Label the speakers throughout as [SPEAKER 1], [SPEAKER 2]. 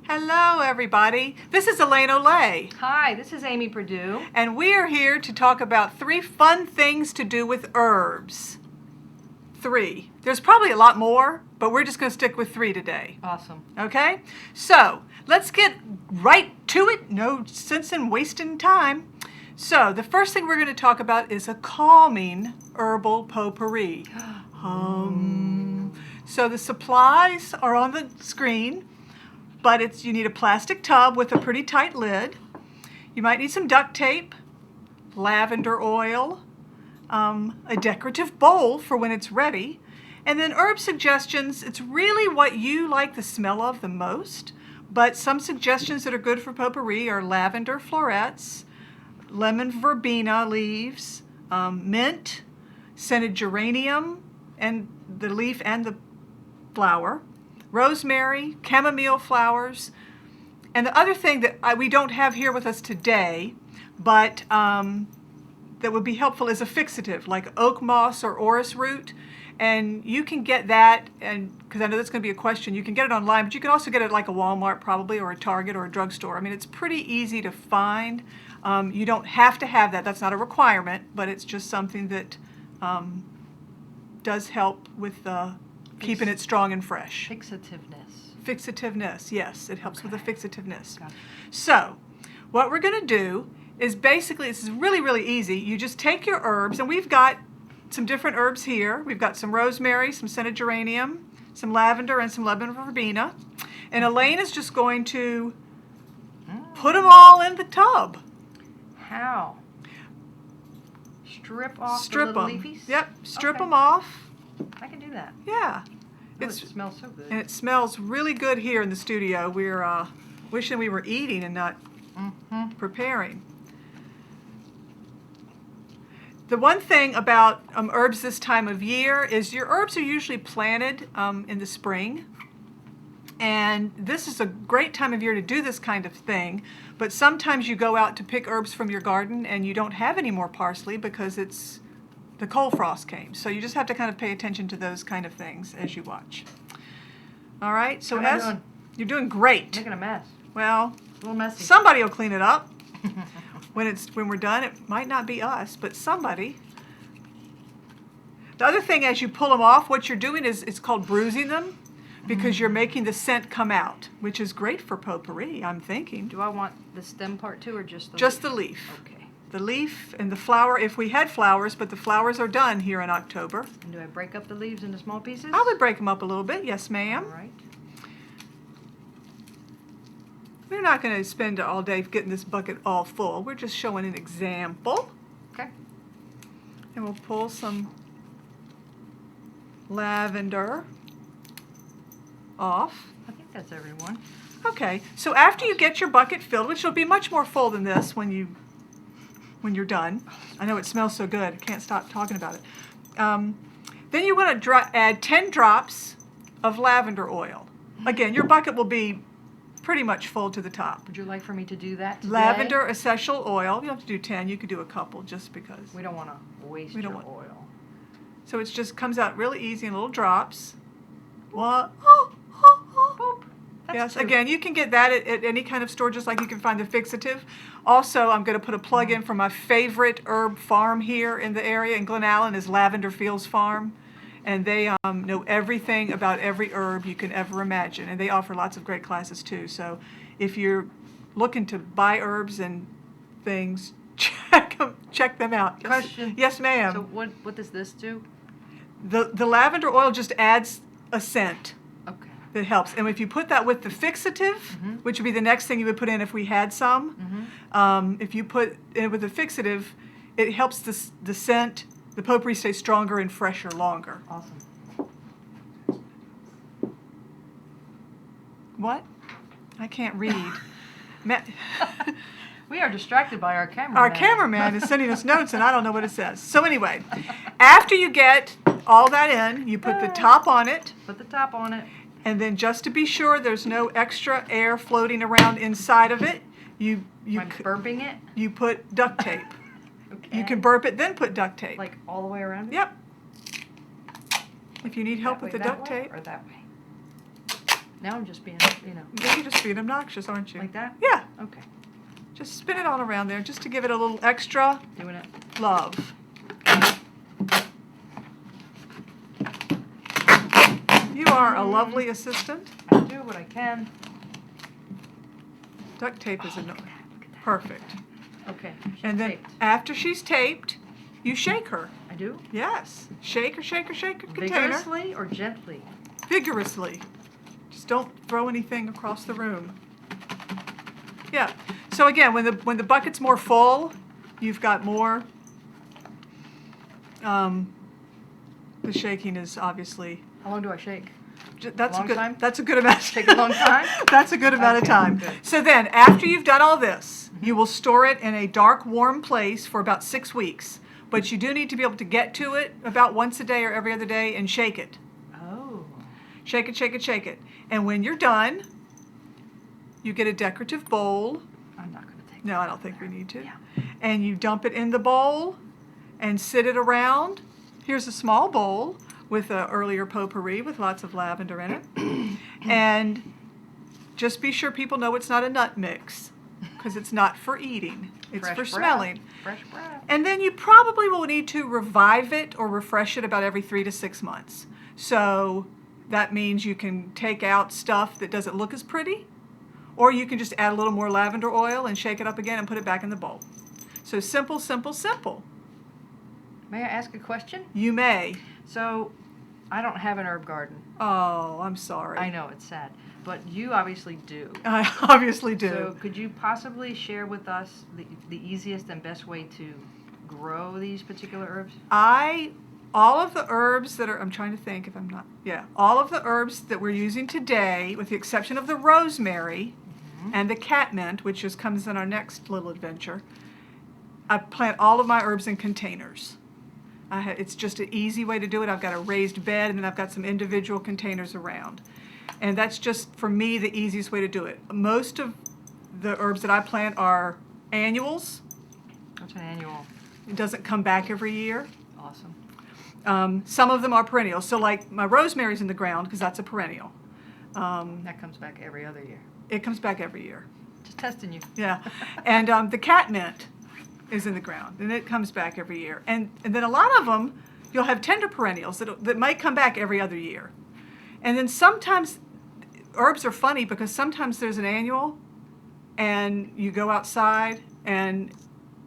[SPEAKER 1] Hello, everybody. This is Elaine Olay,
[SPEAKER 2] Hi, this is Amy Perdue.
[SPEAKER 1] and we are here to talk about 3 fun things to do with herbs. 3. There's probably a lot more, but we're just going to stick with 3 today.
[SPEAKER 2] Awesome.
[SPEAKER 1] Okay? So, let's get right to it. No sense in wasting time. So, the first thing we're going to talk about is a calming herbal potpourri. So, the supplies are on the screen. But you need a plastic tub with a pretty tight lid. You might need some duct tape, lavender oil, a decorative bowl for when it's ready, and then herb suggestions. It's really what you like the smell of the most, but some suggestions that are good for potpourri are lavender florets, lemon verbena leaves, mint, scented geranium, and the leaf and the flower, rosemary, chamomile flowers, and the other thing that we don't have here with us today, but that would be helpful is a fixative, like oak moss or orris root, and you can get that, and because I know that's going to be a question, you can get it online, but you can also get it like a Walmart probably, or a Target, or a drugstore. I mean, it's pretty easy to find. You don't have to have that. That's not a requirement, but it's just something that does help with keeping it strong and fresh. Fixativeness, yes. It helps with the fixativeness.
[SPEAKER 2] Gotcha.
[SPEAKER 1] So, what we're going to do is basically, this is really, really easy. You just take your herbs, and we've got some different herbs here. We've got some rosemary, some scented geranium, some lavender, and some lemon verbena. And Elaine is just going to put them all in the tub.
[SPEAKER 2] How? Strip off the
[SPEAKER 1] Strip
[SPEAKER 2] little
[SPEAKER 1] them.
[SPEAKER 2] leafies?
[SPEAKER 1] Yep, strip
[SPEAKER 2] Okay.
[SPEAKER 1] them off.
[SPEAKER 2] I can do that.
[SPEAKER 1] Yeah.
[SPEAKER 2] Oh, it smells so good.
[SPEAKER 1] And it smells really good here in the studio. We're wishing we were eating and not preparing. The one thing about herbs this time of year is your herbs are usually planted in the spring. And this is a great time of year to do this kind of thing. But sometimes you go out to pick herbs from your garden and you don't have any more parsley because the cold frost came. So you just have to kind of pay attention to those kind of things as you watch. All right, so
[SPEAKER 2] How am I doing?
[SPEAKER 1] You're doing great.
[SPEAKER 2] Making a mess.
[SPEAKER 1] Well,
[SPEAKER 2] A little messy.
[SPEAKER 1] somebody will clean it up. When we're done, it might not be us, but somebody. The other thing, as you pull them off, what you're doing is it's called bruising them, because you're making the scent come out, which is great for potpourri, I'm thinking.
[SPEAKER 2] Do I want the stem part too, or just the
[SPEAKER 1] Just
[SPEAKER 2] leaf?
[SPEAKER 1] the leaf.
[SPEAKER 2] Okay.
[SPEAKER 1] The leaf and the flower, if we had flowers, but the flowers are done here in October.
[SPEAKER 2] And do I break up the leaves into small pieces?
[SPEAKER 1] I would break them up a little bit, yes ma'am.
[SPEAKER 2] All right.
[SPEAKER 1] We're not going to spend all day getting this bucket all full. We're just showing an example.
[SPEAKER 2] Okay.
[SPEAKER 1] And we'll pull some lavender off.
[SPEAKER 2] I think that's everyone.
[SPEAKER 1] Okay, so after you get your bucket filled, which will be much more full than this when you're done. I know it smells so good. I can't stop talking about it. Then you want to add 10 drops of lavender oil. Again, your bucket will be pretty much full to the top.
[SPEAKER 2] Would you like for me to do that today?
[SPEAKER 1] Lavender essential oil. You don't have to do 10. You could do a couple just because.
[SPEAKER 2] We don't want to waste your oil.
[SPEAKER 1] So it just comes out really easy in little drops. What?
[SPEAKER 2] Boop. That's
[SPEAKER 1] Yes,
[SPEAKER 2] 2.
[SPEAKER 1] again, you can get that at any kind of store, just like you can find the fixative. Also, I'm going to put a plug in for my favorite herb farm here in the area in Glen Allen is Lavender Fields Farm. And they know everything about every herb you can ever imagine. And they offer lots of great classes too. So if you're looking to buy herbs and things, check them out. Yes,
[SPEAKER 2] Question.
[SPEAKER 1] Yes, ma'am.
[SPEAKER 2] So what does this do?
[SPEAKER 1] The lavender oil just adds a scent.
[SPEAKER 2] Okay.
[SPEAKER 1] That helps. And if you put that with the fixative, which would be the next thing you would put in if we had some, if you put it with the fixative, it helps the scent, the potpourri stay stronger and fresher longer.
[SPEAKER 2] Awesome.
[SPEAKER 1] What? I can't read.
[SPEAKER 2] We are distracted by our cameraman.
[SPEAKER 1] Our cameraman is sending us notes and I don't know what it says. So anyway, after you get all that in, you put the top on it.
[SPEAKER 2] Put the top on it.
[SPEAKER 1] And then just to be sure there's no extra air floating around inside of it,
[SPEAKER 2] Am I burping it?
[SPEAKER 1] you put duct tape.
[SPEAKER 2] Okay.
[SPEAKER 1] You can burp it, then put duct tape.
[SPEAKER 2] Like all the way around it?
[SPEAKER 1] Yep. If you need help
[SPEAKER 2] That
[SPEAKER 1] with
[SPEAKER 2] way,
[SPEAKER 1] the
[SPEAKER 2] that
[SPEAKER 1] duct
[SPEAKER 2] way,
[SPEAKER 1] tape.
[SPEAKER 2] Or that way? Now I'm just being,
[SPEAKER 1] You're just being obnoxious, aren't you?
[SPEAKER 2] like that?
[SPEAKER 1] Yeah.
[SPEAKER 2] Okay.
[SPEAKER 1] Just spin it all around there just to give it a little extra
[SPEAKER 2] Doing it.
[SPEAKER 1] love. You are a lovely assistant.
[SPEAKER 2] I do what I can.
[SPEAKER 1] Duct tape is
[SPEAKER 2] Look at that.
[SPEAKER 1] perfect.
[SPEAKER 2] Okay.
[SPEAKER 1] And then
[SPEAKER 2] taped.
[SPEAKER 1] after she's taped, you shake her.
[SPEAKER 2] I do?
[SPEAKER 1] Yes. Shake her, shake her, shake her container.
[SPEAKER 2] Vigorously or gently?
[SPEAKER 1] Vigorously. Just don't throw anything across the room. Yeah. So again, when the bucket's more full, you've got more. The shaking is obviously.
[SPEAKER 2] How long do I shake?
[SPEAKER 1] That's
[SPEAKER 2] Long
[SPEAKER 1] a good.
[SPEAKER 2] time?
[SPEAKER 1] That's a good amount.
[SPEAKER 2] Take a long time?
[SPEAKER 1] That's a good amount of
[SPEAKER 2] Okay,
[SPEAKER 1] time.
[SPEAKER 2] good.
[SPEAKER 1] So then, after you've done all this, you will store it in a dark, warm place for about 6 weeks. But you do need to be able to get to it about once a day or every other day and shake it.
[SPEAKER 2] Oh.
[SPEAKER 1] Shake it, shake it, shake it. And when you're done, you get a decorative bowl.
[SPEAKER 2] I'm not going to take
[SPEAKER 1] No,
[SPEAKER 2] that
[SPEAKER 1] I don't
[SPEAKER 2] out
[SPEAKER 1] think we
[SPEAKER 2] there.
[SPEAKER 1] need to.
[SPEAKER 2] Yeah.
[SPEAKER 1] And you dump it in the bowl and sit it around. Here's a small bowl with an earlier potpourri with lots of lavender in it. And just be sure people know it's not a nut mix, because it's not for eating. It's
[SPEAKER 2] Fresh
[SPEAKER 1] for
[SPEAKER 2] breath.
[SPEAKER 1] smelling.
[SPEAKER 2] Fresh breath.
[SPEAKER 1] And then you probably will need to revive it or refresh it about every 3 to 6 months. So that means you can take out stuff that doesn't look as pretty, or you can just add a little more lavender oil and shake it up again and put it back in the bowl. So simple, simple, simple.
[SPEAKER 2] May I ask a question?
[SPEAKER 1] You may.
[SPEAKER 2] So, I don't have an herb garden.
[SPEAKER 1] Oh, I'm sorry.
[SPEAKER 2] I know, it's sad. But you obviously do.
[SPEAKER 1] I obviously do.
[SPEAKER 2] So, could you possibly share with us the easiest and best way to grow these particular herbs?
[SPEAKER 1] All of the herbs that are, I'm trying to think if I'm not, yeah, all of the herbs that we're using today, with the exception of the rosemary and the catmint, which just comes in our next little adventure, I plant all of my herbs in containers. It's just an easy way to do it. I've got a raised bed, and then I've got some individual containers around. And that's just, for me, the easiest way to do it. Most of the herbs that I plant are annuals.
[SPEAKER 2] What's an annual?
[SPEAKER 1] It doesn't come back every year.
[SPEAKER 2] Awesome.
[SPEAKER 1] Some of them are perennials. So like my rosemary's in the ground because that's a perennial.
[SPEAKER 2] That comes back every other year.
[SPEAKER 1] It comes back every year.
[SPEAKER 2] Just testing you.
[SPEAKER 1] Yeah. And the catmint is in the ground, and it comes back every year. And then a lot of them, you'll have tender perennials that might come back every other year. And then sometimes, herbs are funny because sometimes there's an annual, and you go outside, and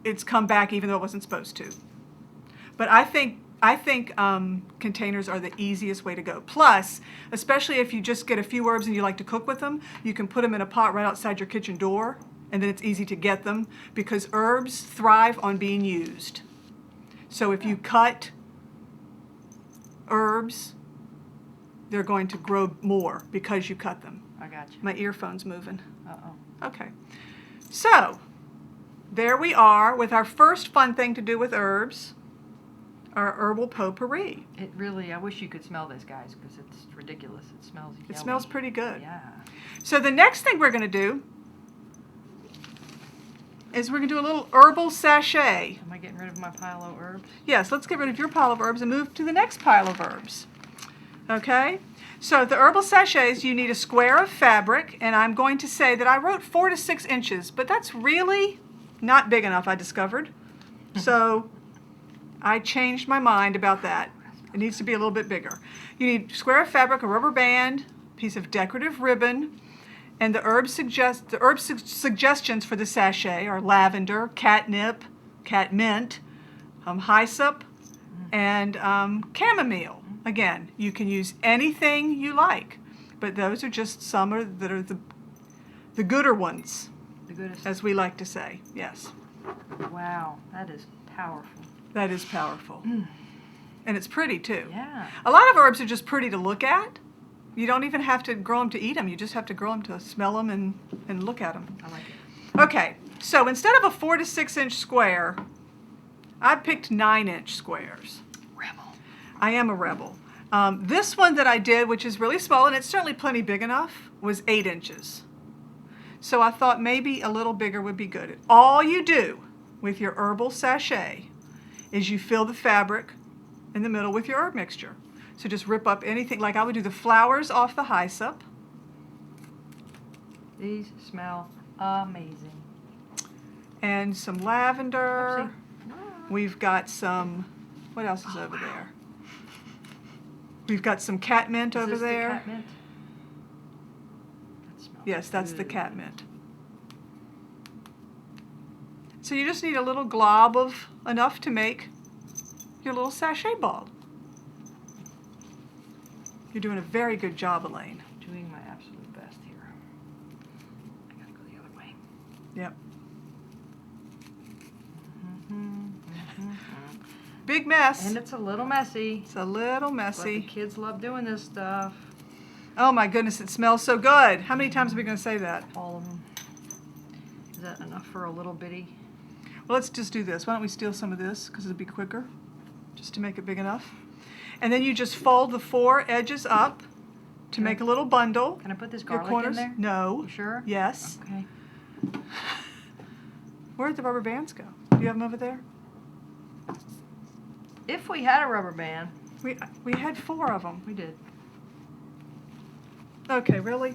[SPEAKER 1] it's come back even though it wasn't supposed to. But I think containers are the easiest way to go. Plus, especially if you just get a few herbs and you like to cook with them, you can put them in a pot right outside your kitchen door, and then it's easy to get them because herbs thrive on being used. So if you cut herbs, they're going to grow more because you cut them.
[SPEAKER 2] I got you.
[SPEAKER 1] My earphone's moving.
[SPEAKER 2] Uh-oh.
[SPEAKER 1] Okay. So, there we are with our first fun thing to do with herbs, our herbal potpourri.
[SPEAKER 2] It really, I wish you could smell this, guys, because it's ridiculous. It smells yummy.
[SPEAKER 1] It smells pretty good.
[SPEAKER 2] Yeah.
[SPEAKER 1] So the next thing we're going to do is we're going to do a little herbal sachet.
[SPEAKER 2] Am I getting rid of my pile of herbs?
[SPEAKER 1] Yes, let's get rid of your pile of herbs and move to the next pile of herbs. Okay? So the herbal sachets, you need a square of fabric, and I'm going to say that I wrote 4 to 6 inches, but that's really not big enough, I discovered. So I changed my mind about that. It needs to be a little bit bigger. You need a square of fabric, a rubber band, a piece of decorative ribbon, and the herb suggestions for the sachet are lavender, catnip, catmint, hyssop, and chamomile. Again, you can use anything you like, but those are just some that are the gooder ones,
[SPEAKER 2] The goodest.
[SPEAKER 1] as we like to say. Yes,
[SPEAKER 2] Wow, that is powerful.
[SPEAKER 1] that is powerful. And it's pretty too.
[SPEAKER 2] Yeah.
[SPEAKER 1] A lot of herbs are just pretty to look at. You don't even have to grow them to eat them. You just have to grow them to smell them and look at them.
[SPEAKER 2] I like it.
[SPEAKER 1] Okay, so instead of a 4 to 6 inch square, I picked 9-inch squares.
[SPEAKER 2] Rebel.
[SPEAKER 1] I am a rebel. This one that I did, which is really small, and it's certainly plenty big enough, was 8 inches. So I thought maybe a little bigger would be good. All you do with your herbal sachet is you fill the fabric in the middle with your herb mixture. So just rip up anything, like I would do the flowers off the hyssop,
[SPEAKER 2] These smell amazing.
[SPEAKER 1] And some lavender.
[SPEAKER 2] Oopsie.
[SPEAKER 1] We've got some, what else is over there? We've got some catmint over
[SPEAKER 2] Is this
[SPEAKER 1] there.
[SPEAKER 2] the catmint? That smells
[SPEAKER 1] Yes, that's the
[SPEAKER 2] good.
[SPEAKER 1] catmint. So you just need a little glob of enough to make your little sachet ball. You're doing a very good job, Elaine.
[SPEAKER 2] Doing my absolute best here. I gotta go the other way.
[SPEAKER 1] Yep.
[SPEAKER 2] Mm-hmm.
[SPEAKER 1] Big mess.
[SPEAKER 2] And it's a little messy.
[SPEAKER 1] It's a little
[SPEAKER 2] But the
[SPEAKER 1] messy.
[SPEAKER 2] kids love doing this stuff.
[SPEAKER 1] Oh my goodness, it smells so good. How many times are we going to say that?
[SPEAKER 2] All of them. Is that enough for a little bitty?
[SPEAKER 1] Well, let's just do this. Why don't we steal some of this because it'll be quicker, just to make it big enough. And then you just fold the 4 edges up to make a little bundle.
[SPEAKER 2] Can I put this
[SPEAKER 1] Your
[SPEAKER 2] garlic
[SPEAKER 1] corners.
[SPEAKER 2] in there?
[SPEAKER 1] No.
[SPEAKER 2] You sure?
[SPEAKER 1] Yes.
[SPEAKER 2] Okay.
[SPEAKER 1] Where'd the rubber bands go? Do you have them over there?
[SPEAKER 2] If we had a rubber band,
[SPEAKER 1] We had 4 of them.
[SPEAKER 2] we did.
[SPEAKER 1] Okay, really?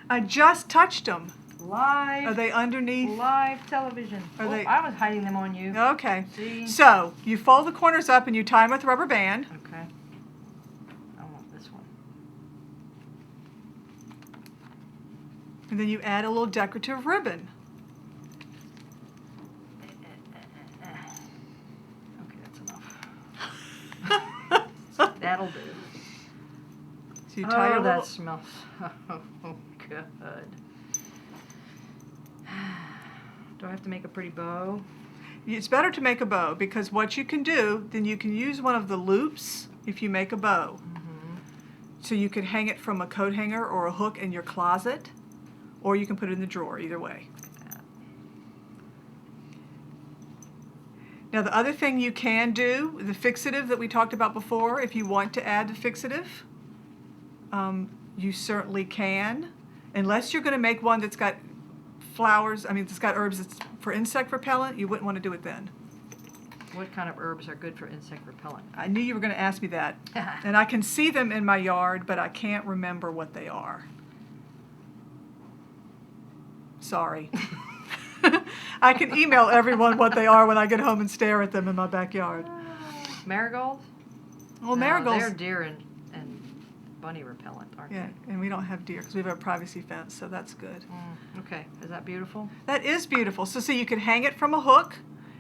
[SPEAKER 1] I just touched them.
[SPEAKER 2] Live.
[SPEAKER 1] Are they underneath?
[SPEAKER 2] Live television.
[SPEAKER 1] Are
[SPEAKER 2] Oh,
[SPEAKER 1] they-
[SPEAKER 2] I was hiding them on you.
[SPEAKER 1] Okay.
[SPEAKER 2] See?
[SPEAKER 1] So you fold the corners up and you tie them with a rubber band.
[SPEAKER 2] Okay. I want this one.
[SPEAKER 1] And then you add a little decorative ribbon.
[SPEAKER 2] Okay, that's enough. That'll do.
[SPEAKER 1] So you tie your
[SPEAKER 2] Oh, that
[SPEAKER 1] little,
[SPEAKER 2] smells so good. Do I have to make a pretty bow?
[SPEAKER 1] It's better to make a bow because what you can do, then you can use one of the loops if you make a bow.
[SPEAKER 2] Mm-hmm.
[SPEAKER 1] So you can hang it from a coat hanger or a hook in your closet, or you can put it in the drawer, either way. Now the other thing you can do, the fixative that we talked about before, if you want to add the fixative, you certainly can. Unless you're going to make one that's got flowers, it's got herbs that's for insect repellent, you wouldn't want to do it then.
[SPEAKER 2] What kind of herbs are good for insect repellent?
[SPEAKER 1] I knew you were going to ask me that. And I can see them in my yard, but I can't remember what they are. Sorry. I can email everyone what they are when I get home and stare at them in my backyard.
[SPEAKER 2] Marigolds?
[SPEAKER 1] Well,
[SPEAKER 2] No,
[SPEAKER 1] marigolds.
[SPEAKER 2] they're deer and bunny repellent, aren't
[SPEAKER 1] Yeah, and we don't have deer because we have a privacy fence, so that's good.
[SPEAKER 2] they? Okay, is that beautiful?
[SPEAKER 1] That is beautiful. So you can hang it from a hook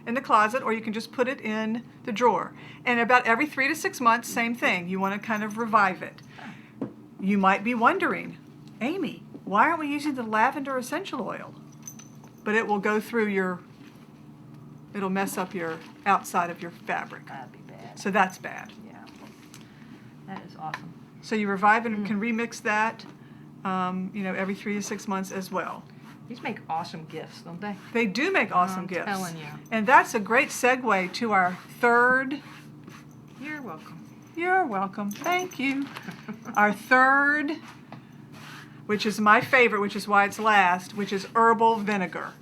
[SPEAKER 1] in the closet, or you can just put it in the drawer. And about every 3 to 6 months, same thing. You want to kind of revive it. You might be wondering, Amy, why aren't we using the lavender essential oil? But it will go through it'll mess up your outside of your fabric.
[SPEAKER 2] That'd be bad.
[SPEAKER 1] So that's bad.
[SPEAKER 2] Yeah. That is awesome.
[SPEAKER 1] So you revive and can remix that, every 3 to 6 months as well.
[SPEAKER 2] These make awesome gifts, don't they?
[SPEAKER 1] They do make awesome
[SPEAKER 2] I'm
[SPEAKER 1] gifts.
[SPEAKER 2] telling you.
[SPEAKER 1] And that's a great segue to our third.
[SPEAKER 2] You're welcome.
[SPEAKER 1] You're welcome. Thank you. Our third, which is my favorite, which is why it's last, which is herbal vinegar.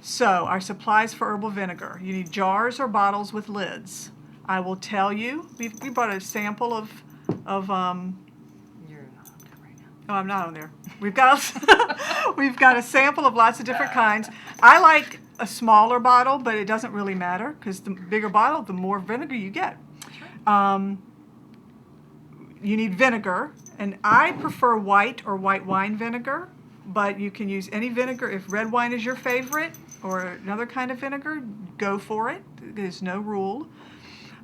[SPEAKER 1] So our supplies for herbal vinegar. You need jars or bottles with lids. I will tell you, we brought a sample of
[SPEAKER 2] You're not on that right now.
[SPEAKER 1] oh, I'm not on there. We've got a sample of lots of different kinds. I like a smaller bottle, but it doesn't really matter because the bigger bottle, the more vinegar you get. You need vinegar, and I prefer white or white wine vinegar, but you can use any vinegar. If red wine is your favorite or another kind of vinegar, go for it. There's no rule.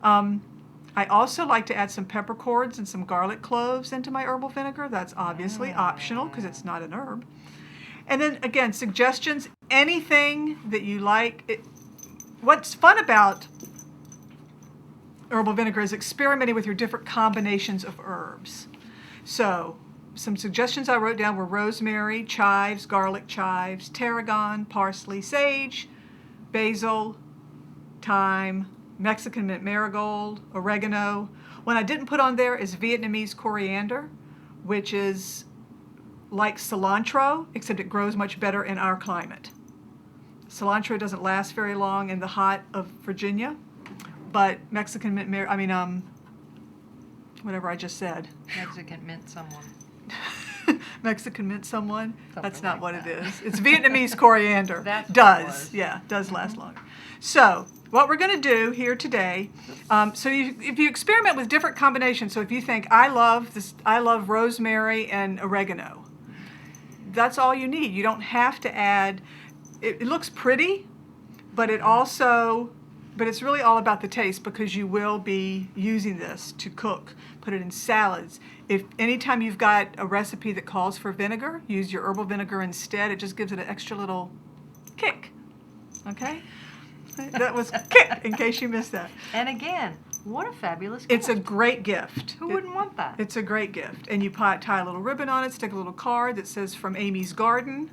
[SPEAKER 1] I also like to add some peppercorns and some garlic cloves into my herbal vinegar. That's obviously optional because it's not an herb. And then again, suggestions, anything that you like. What's fun about herbal vinegar is experimenting with your different combinations of herbs. So some suggestions I wrote down were rosemary, chives, garlic chives, tarragon, parsley, sage, basil, thyme, Mexican mint marigold, oregano. One I didn't put on there is Vietnamese coriander, which is like cilantro, except it grows much better in our climate. Cilantro doesn't last very long in the hot of Virginia, but Mexican mint whatever I just said.
[SPEAKER 2] Mexican mint someone.
[SPEAKER 1] Mexican mint someone. That's
[SPEAKER 2] Something
[SPEAKER 1] not
[SPEAKER 2] like
[SPEAKER 1] what
[SPEAKER 2] that.
[SPEAKER 1] it is. It's Vietnamese coriander.
[SPEAKER 2] That's what it
[SPEAKER 1] does.
[SPEAKER 2] was.
[SPEAKER 1] Yeah, does last longer. So what we're going to do here today, if you experiment with different combinations, so if you think, I love rosemary and oregano, that's all you need. You don't have to add, it looks pretty, but it's really all about the taste, because you will be using this to cook, put it in salads. If anytime you've got a recipe that calls for vinegar, use your herbal vinegar instead. It just gives it an extra little kick. Okay? That was kick, in case you missed that.
[SPEAKER 2] And again, what a fabulous gift.
[SPEAKER 1] It's a great gift.
[SPEAKER 2] Who wouldn't want that?
[SPEAKER 1] It's a great gift. And you tie a little ribbon on it, stick a little card that says from Amy's Garden.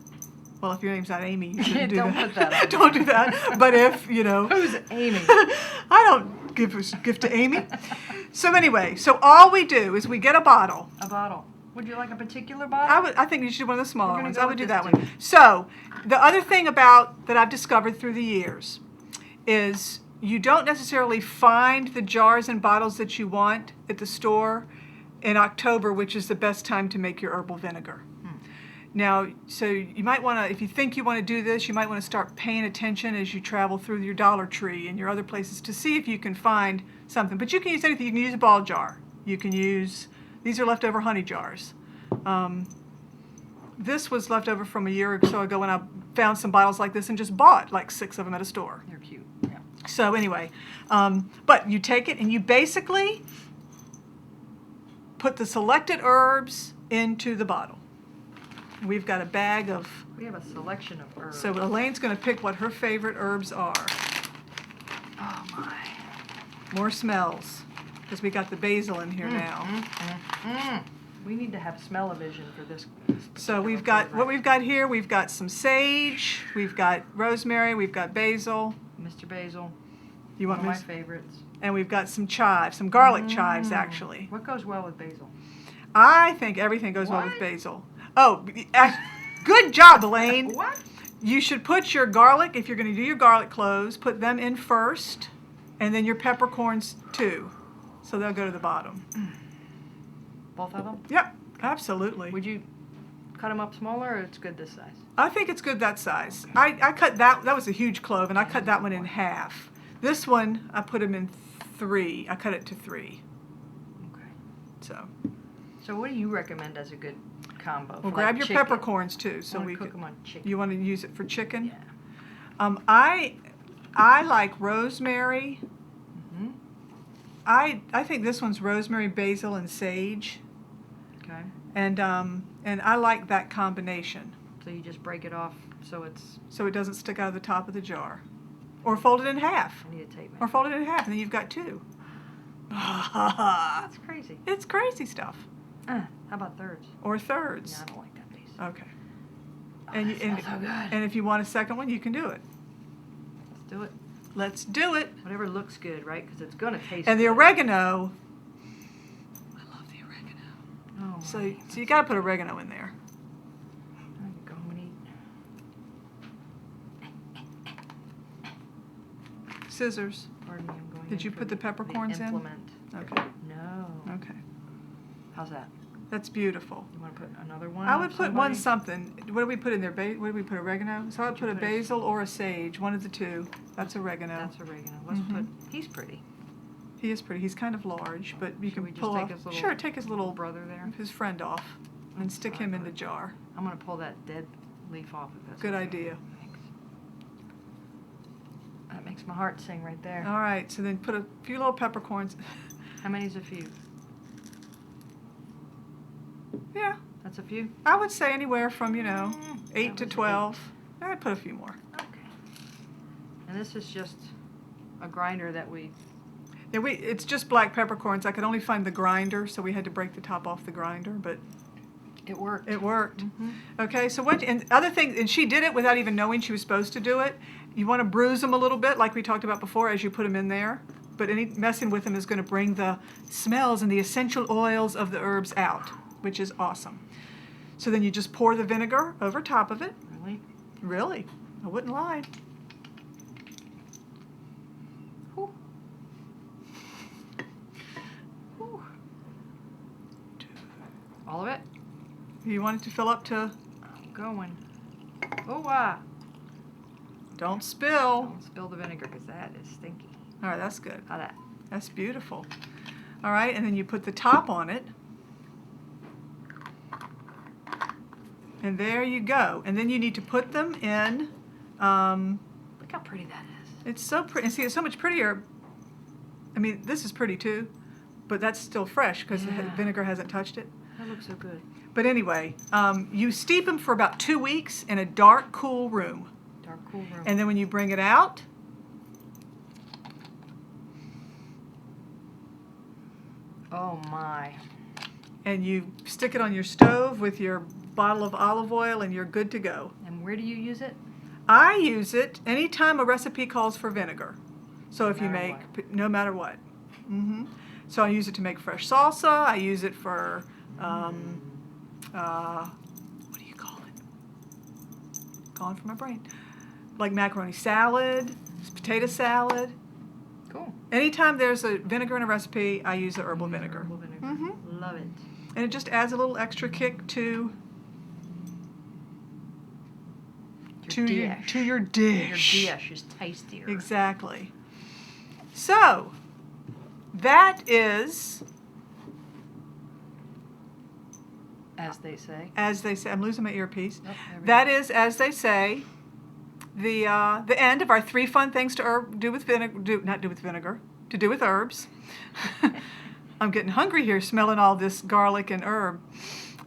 [SPEAKER 1] Well, if your name's not Amy, you shouldn't do
[SPEAKER 2] Don't
[SPEAKER 1] that.
[SPEAKER 2] put that on.
[SPEAKER 1] Don't do that. But if, you know.
[SPEAKER 2] Who's Amy?
[SPEAKER 1] I don't give a gift to Amy. So anyway, all we do is we get a bottle.
[SPEAKER 2] A bottle. Would you like a particular bottle?
[SPEAKER 1] I think you should do one of the smaller
[SPEAKER 2] We're gonna
[SPEAKER 1] ones.
[SPEAKER 2] go
[SPEAKER 1] I would
[SPEAKER 2] with
[SPEAKER 1] do
[SPEAKER 2] this
[SPEAKER 1] that
[SPEAKER 2] too.
[SPEAKER 1] one. So the other thing that I've discovered through the years is you don't necessarily find the jars and bottles that you want at the store in October, which is the best time to make your herbal vinegar. Now, so you might want to, if you think you want to do this, you might want to start paying attention as you travel through your Dollar Tree and your other places to see if you can find something. But you can use anything. You can use a ball jar. You can use, these are leftover honey jars. This was left over from a year or so ago when I found some bottles like this and just bought like 6 of them at a store.
[SPEAKER 2] They're cute. Yeah.
[SPEAKER 1] So anyway, but you take it and you basically put the selected herbs into the bottle. We've got a bag of,
[SPEAKER 2] We have a selection of herbs.
[SPEAKER 1] so Elaine's going to pick what her favorite herbs are.
[SPEAKER 2] Oh my.
[SPEAKER 1] More smells, because we got the basil in here now.
[SPEAKER 2] We need to have smell-o-vision for this.
[SPEAKER 1] So we've got, what we've got here, we've got some sage, we've got rosemary, we've got basil.
[SPEAKER 2] Mr. Basil.
[SPEAKER 1] You
[SPEAKER 2] One
[SPEAKER 1] want
[SPEAKER 2] of
[SPEAKER 1] me
[SPEAKER 2] my favorites.
[SPEAKER 1] And we've got some chives, some garlic chives actually.
[SPEAKER 2] What goes well with basil?
[SPEAKER 1] I think everything goes well with
[SPEAKER 2] What?
[SPEAKER 1] basil. Oh, good job, Elaine.
[SPEAKER 2] What?
[SPEAKER 1] You should put your garlic, if you're going to do your garlic cloves, put them in first, and then your peppercorns too. So they'll go to the bottom.
[SPEAKER 2] Both of them?
[SPEAKER 1] Yep, absolutely.
[SPEAKER 2] Would you cut them up smaller, or it's good this size?
[SPEAKER 1] I think it's good that size. I cut that was a huge clove, and I cut that one in half. This one, I put them in 3. I cut it to 3.
[SPEAKER 2] Okay.
[SPEAKER 1] So
[SPEAKER 2] what do you recommend as a good combo?
[SPEAKER 1] well, grab your peppercorns too, so we
[SPEAKER 2] cook
[SPEAKER 1] could.
[SPEAKER 2] them on chicken.
[SPEAKER 1] You want to use it for chicken?
[SPEAKER 2] Yeah.
[SPEAKER 1] I like rosemary.
[SPEAKER 2] Mm-hmm.
[SPEAKER 1] I think this one's rosemary, basil, and sage,
[SPEAKER 2] Okay.
[SPEAKER 1] and I like that combination,
[SPEAKER 2] So you just break it off so it's.
[SPEAKER 1] so it doesn't stick out of the top of the jar, or fold it in half,
[SPEAKER 2] I need a tape measure.
[SPEAKER 1] or fold it in half, and then you've got 2.
[SPEAKER 2] That's crazy.
[SPEAKER 1] It's crazy stuff.
[SPEAKER 2] How about thirds?
[SPEAKER 1] Or thirds.
[SPEAKER 2] No, I don't like that piece.
[SPEAKER 1] Okay.
[SPEAKER 2] Oh,
[SPEAKER 1] And
[SPEAKER 2] that smells so good.
[SPEAKER 1] and if you want a second one, you can do it.
[SPEAKER 2] Let's do it.
[SPEAKER 1] Let's do it.
[SPEAKER 2] Whatever looks good, right? Because it's gonna taste.
[SPEAKER 1] And the
[SPEAKER 2] good.
[SPEAKER 1] oregano. I love the oregano.
[SPEAKER 2] Oh,
[SPEAKER 1] So
[SPEAKER 2] my.
[SPEAKER 1] you got to put oregano in there.
[SPEAKER 2] I can go and eat.
[SPEAKER 1] Scissors.
[SPEAKER 2] Pardon me, I'm going.
[SPEAKER 1] Did
[SPEAKER 2] in
[SPEAKER 1] you
[SPEAKER 2] for
[SPEAKER 1] put the peppercorns in?
[SPEAKER 2] implement.
[SPEAKER 1] Okay.
[SPEAKER 2] No.
[SPEAKER 1] Okay.
[SPEAKER 2] How's that?
[SPEAKER 1] That's beautiful.
[SPEAKER 2] You want to put another one?
[SPEAKER 1] I
[SPEAKER 2] of
[SPEAKER 1] would put one
[SPEAKER 2] somebody?
[SPEAKER 1] something. What do we put in there? What do we put? Oregano? So I would put a
[SPEAKER 2] Put a-
[SPEAKER 1] basil or a sage. One of the two. That's oregano.
[SPEAKER 2] That's oregano. Let's
[SPEAKER 1] Mhm.
[SPEAKER 2] put. He's pretty.
[SPEAKER 1] He is pretty. He's kind of large, but you
[SPEAKER 2] Should
[SPEAKER 1] can
[SPEAKER 2] we just
[SPEAKER 1] pull
[SPEAKER 2] take
[SPEAKER 1] off.
[SPEAKER 2] his little
[SPEAKER 1] Sure, take his little
[SPEAKER 2] brother there.
[SPEAKER 1] his friend off, and stick him in the jar.
[SPEAKER 2] I'm gonna pull that dead leaf off if that's
[SPEAKER 1] Good
[SPEAKER 2] okay.
[SPEAKER 1] idea.
[SPEAKER 2] Thanks. That makes my heart sing right there.
[SPEAKER 1] All right. So then put a few little peppercorns.
[SPEAKER 2] How many's a few?
[SPEAKER 1] Yeah,
[SPEAKER 2] That's a few?
[SPEAKER 1] I would say anywhere from 8
[SPEAKER 2] that
[SPEAKER 1] to
[SPEAKER 2] was
[SPEAKER 1] 12. I'd put a few more.
[SPEAKER 2] Okay. And this is just a grinder that we.
[SPEAKER 1] Yeah, it's just black peppercorns. I could only find the grinder, so we had to break the top off the grinder, but
[SPEAKER 2] It worked.
[SPEAKER 1] it worked.
[SPEAKER 2] Mhm.
[SPEAKER 1] Okay, so and other thing, and she did it without even knowing she was supposed to do it. You want to bruise them a little bit, like we talked about before, as you put them in there. But any messing with them is going to bring the smells and the essential oils of the herbs out, which is awesome. So then you just pour the vinegar over top of it.
[SPEAKER 2] Really?
[SPEAKER 1] Really, I wouldn't lie.
[SPEAKER 2] Whew. Whew. All of it?
[SPEAKER 1] You want it to fill up to...
[SPEAKER 2] I'm going. Oh,
[SPEAKER 1] Don't spill.
[SPEAKER 2] don't spill the vinegar because that is stinky.
[SPEAKER 1] All right, that's good.
[SPEAKER 2] How that?
[SPEAKER 1] That's beautiful. All right, and then you put the top on it. And there you go. And then you need to put them in...
[SPEAKER 2] Look how pretty that is.
[SPEAKER 1] It's so pretty. And see, it's so much prettier. I mean, this is pretty too, but that's still fresh because the
[SPEAKER 2] Yeah.
[SPEAKER 1] vinegar hasn't touched it.
[SPEAKER 2] That looks so good.
[SPEAKER 1] But anyway, you steep them for about 2 weeks in a dark, cool room.
[SPEAKER 2] Dark, cool room.
[SPEAKER 1] And then when you bring it out,
[SPEAKER 2] Oh my.
[SPEAKER 1] and you stick it on your stove with your bottle of olive oil, and you're good to go.
[SPEAKER 2] And where do you use it?
[SPEAKER 1] I use it anytime a recipe calls for vinegar. So if you
[SPEAKER 2] No matter
[SPEAKER 1] make, no matter what. So I use it to make fresh salsa. I use it for, what do you call it? Gone from my brain. Like macaroni salad, potato salad.
[SPEAKER 2] Cool.
[SPEAKER 1] Anytime there's a vinegar in a recipe, I use the herbal vinegar.
[SPEAKER 2] Herbal vinegar. Love it.
[SPEAKER 1] And it just adds a little extra kick to your dish.
[SPEAKER 2] Your dish is tastier.
[SPEAKER 1] Exactly. So, that is,
[SPEAKER 2] As they say.
[SPEAKER 1] as they say, I'm losing my earpiece.
[SPEAKER 2] Oh, there we
[SPEAKER 1] That
[SPEAKER 2] go.
[SPEAKER 1] is, as they say, the end of our 3 fun things to do with vinegar, to do with herbs. I'm getting hungry here, smelling all this garlic and herb.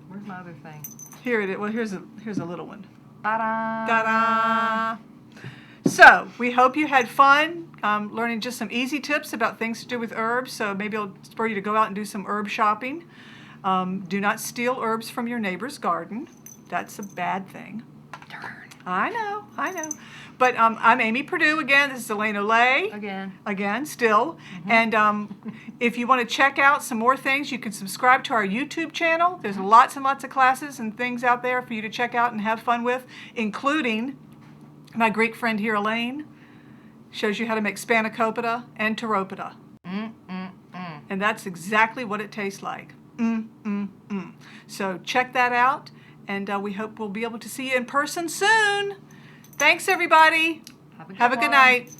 [SPEAKER 2] Where's my other thing?
[SPEAKER 1] Here it is. Well, here's a little one.
[SPEAKER 2] Ta-da!
[SPEAKER 1] Ta-da! So, we hope you had fun learning just some easy tips about things to do with herbs. So maybe it'll spur you to go out and do some herb shopping. Do not steal herbs from your neighbor's garden. That's a bad thing.
[SPEAKER 2] Darn.
[SPEAKER 1] I know. But I'm Amy Perdue again. This is Elaine Olay. Again, still. And if you want to check out some more things, you can subscribe to our YouTube channel. There's lots and lots of classes and things out there for you to check out and have fun with, including my Greek friend here, Elaine, shows you how to make spanakopita and taropita. And that's exactly what it tastes like. So check that out, and we hope we'll be able to see you in person soon. Thanks, everybody.
[SPEAKER 2] Have a
[SPEAKER 1] Have a good night.